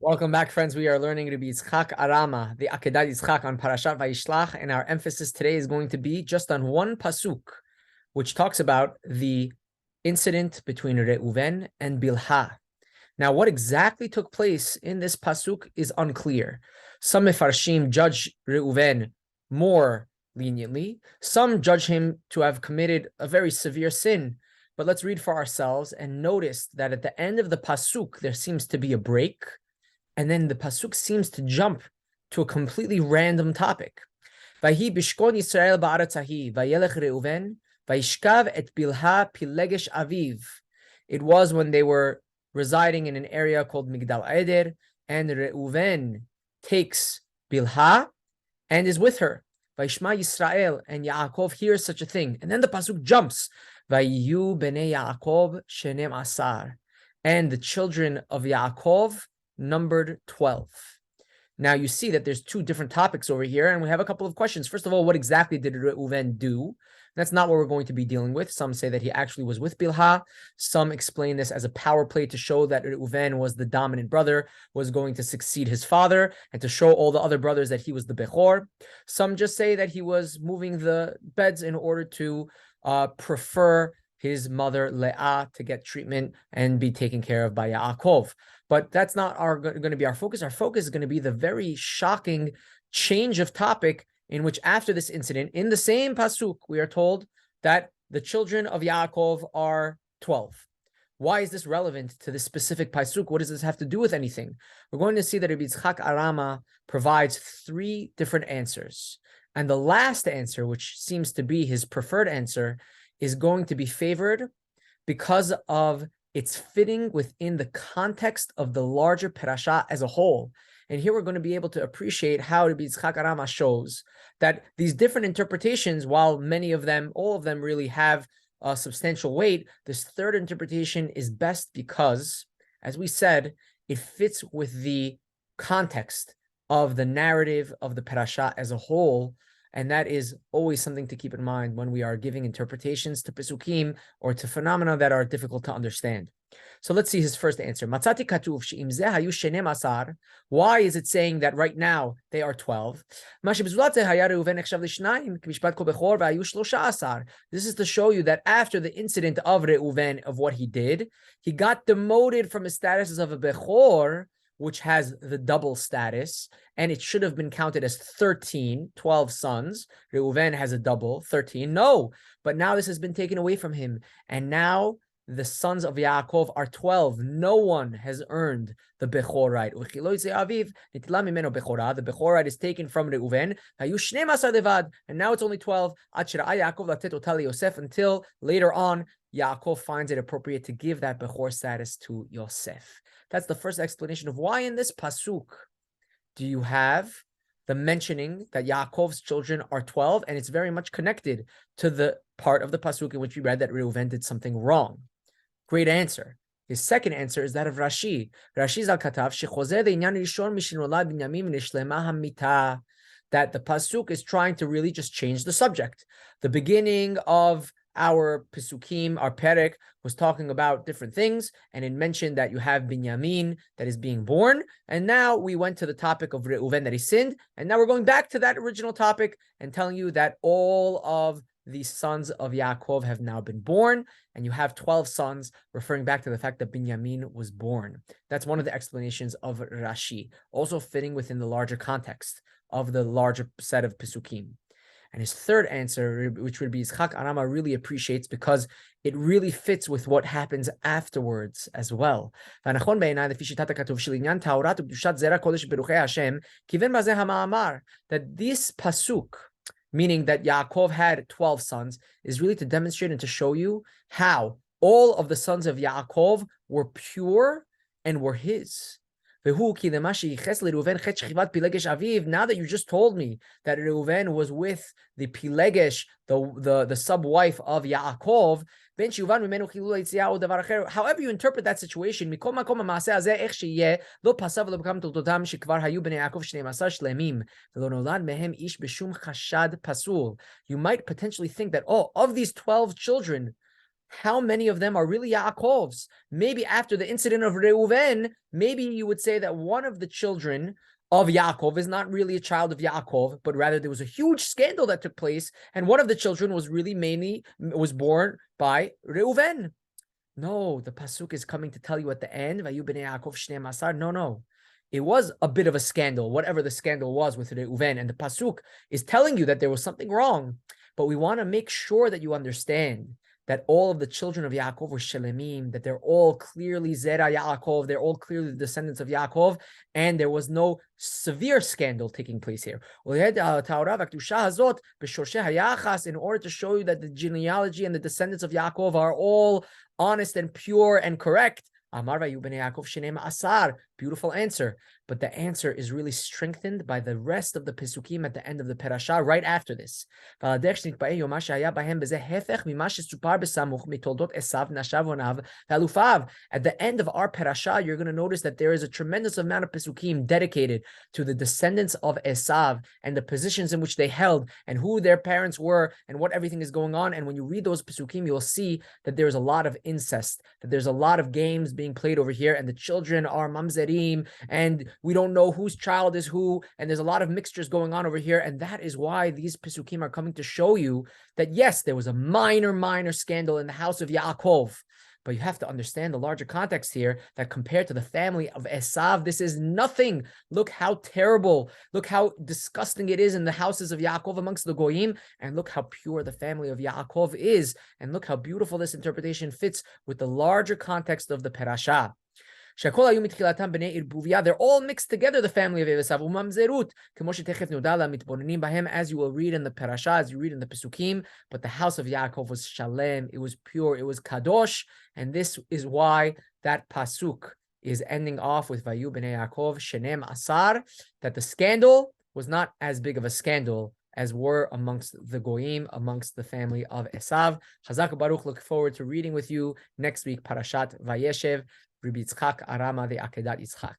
Welcome back, friends. We are learning to be Yishak Arama, the Akedat Yishak on Parashat Vayishlah, and our emphasis today is going to be just on one pasuk, which talks about the incident between Reuven and Bilha. Now, what exactly took place in this pasuk is unclear. Some Mefarshim judge Reuven more leniently. Some judge him to have committed a very severe sin. But let's read for ourselves and notice that at the end of the pasuk, there seems to be a break. And then the pasuk seems to jump to a completely random topic. Vahi bishkon Yisrael ba'aratzahi, vayelech Reuven, vayishkav et Bilha pilegesh aviv. It was when they were residing in an area called Migdal Eder, and Reuven takes Bilha and is with her. Vayishma Yisrael, and Yaakov hears such a thing. And then the pasuk jumps. Vayiyu bnei Yaakov shenem asar. And the children of Yaakov numbered 12. Now you see that there's two different topics over here, and we have a couple of questions. First of all, what exactly did Reuven do? That's not what we're going to be dealing with. Some say that he actually was with Bilha. Some explain this as a power play to show that Reuven was the dominant brother, was going to succeed his father, and to show all the other brothers that he was the Bechor. Some just say that he was moving the beds in order to prefer his mother Leah to get treatment and be taken care of by Yaakov. But that's not going to be our focus. Our focus is going to be the very shocking change of topic in which after this incident, in the same pasuk, we are told that the children of Yaakov are 12. Why is this relevant to this specific pasuk? What does this have to do with anything? We're going to see that Rabbi Yitzchak Arama provides three different answers. And the last answer, which seems to be his preferred answer, is going to be favored because of it's fitting within the context of the larger Parasha as a whole. And here we're going to be able to appreciate how Rabbi Yitzchak Arama shows that these different interpretations, while many of them, all of them really have a substantial weight, this third interpretation is best because, as we said, it fits with the context of the narrative of the Parasha as a whole. And that is always something to keep in mind when we are giving interpretations to Pesukim or to phenomena that are difficult to understand. So let's see his first answer. Matzati katuv she'im zeh hayu shenem asar. Why is it saying that right now they are 12? This is to show you that after the incident of Reuven, of what he did, he got demoted from his status of a Bechor, which has the double status, and it should have been counted as 12 sons. Reuven has a double, 13. No, but now this has been taken away from him. And now the sons of Yaakov are 12. No one has earned the Bechor right. The Bechor right is taken from Reuven. And now it's only 12. Until later on, Yaakov finds it appropriate to give that Bechor status to Yosef. That's the first explanation of why in this pasuk do you have the mentioning that Yaakov's children are 12, and it's very much connected to the part of the pasuk in which we read that Reuven did something wrong. Great answer. His second answer is that of Rashi. Rashi zal katav shechozer de'inyan rishon mishinolad binyamin v'nishlema hamita. That the pasuk is trying to really just change the subject. The beginning of our Pesukim, our Perek, was talking about different things, and it mentioned that you have Binyamin that is being born, and now we went to the topic of Reuven that he sinned, and now we're going back to that original topic and telling you that all of the sons of Yaakov have now been born, and you have 12 sons, referring back to the fact that Binyamin was born. That's one of the explanations of Rashi, also fitting within the larger context of the larger set of Pesukim. And his third answer, which would be Yitzchak Arama, really appreciates because it really fits with what happens afterwards as well. That this pasuk, meaning that Yaakov had 12 sons, is really to demonstrate and to show you how all of the sons of Yaakov were pure and were his. Now that you just told me that Reuven was with the Pilegesh, the sub-wife of Yaakov, however you interpret that situation, you might potentially think that, of these 12 children, how many of them are really Yaakov's? Maybe after the incident of Reuven, maybe you would say that one of the children of Yaakov is not really a child of Yaakov, but rather there was a huge scandal that took place, and one of the children was born by Reuven. No, the pasuk is coming to tell you at the end, Vayu b'nei Yaakov shnei masar. No. It was a bit of a scandal, whatever the scandal was with Reuven, and the pasuk is telling you that there was something wrong. But we want to make sure that you understand that all of the children of Yaakov were Shelemim, that they're all clearly Zera Yaakov, they're all clearly the descendants of Yaakov, and there was no severe scandal taking place here. In order to show you that the genealogy and the descendants of Yaakov are all honest and pure and correct, beautiful answer. But the answer is really strengthened by the rest of the Pesukim at the end of the Parasha, right after this. At the end of our Parasha, you're going to notice that there is a tremendous amount of Pesukim dedicated to the descendants of Esav and the positions in which they held and who their parents were and what everything is going on. And when you read those Pesukim, you'll see that there's a lot of incest, that there's a lot of games being played over here, and the children are mamzerim, and we don't know whose child is who, and there's a lot of mixtures going on over here, and that is why these Pesukim are coming to show you that yes, there was a minor scandal in the house of Yaakov, but you have to understand the larger context here, that compared to the family of Esav, this is nothing. Look how terrible, look how disgusting it is in the houses of Yaakov amongst the Goyim, and look how pure the family of Yaakov is, and look how beautiful this interpretation fits with the larger context of the Parasha. They're all mixed together, the family of Esav, as you will read in the Parasha, as you read in the Pesukim. But the house of Yaakov was Shalem, it was pure, it was Kadosh, and this is why that Pasuk is ending off with Vayu b'nei Yaakov Shenem Asar, that the scandal was not as big of a scandal as were amongst the Goyim, amongst the family of Esav. Chazak Baruch, look forward to reading with you next week, Parashat Vayeshev, Rabbi Yishak, Arama, the Akedat Yishak.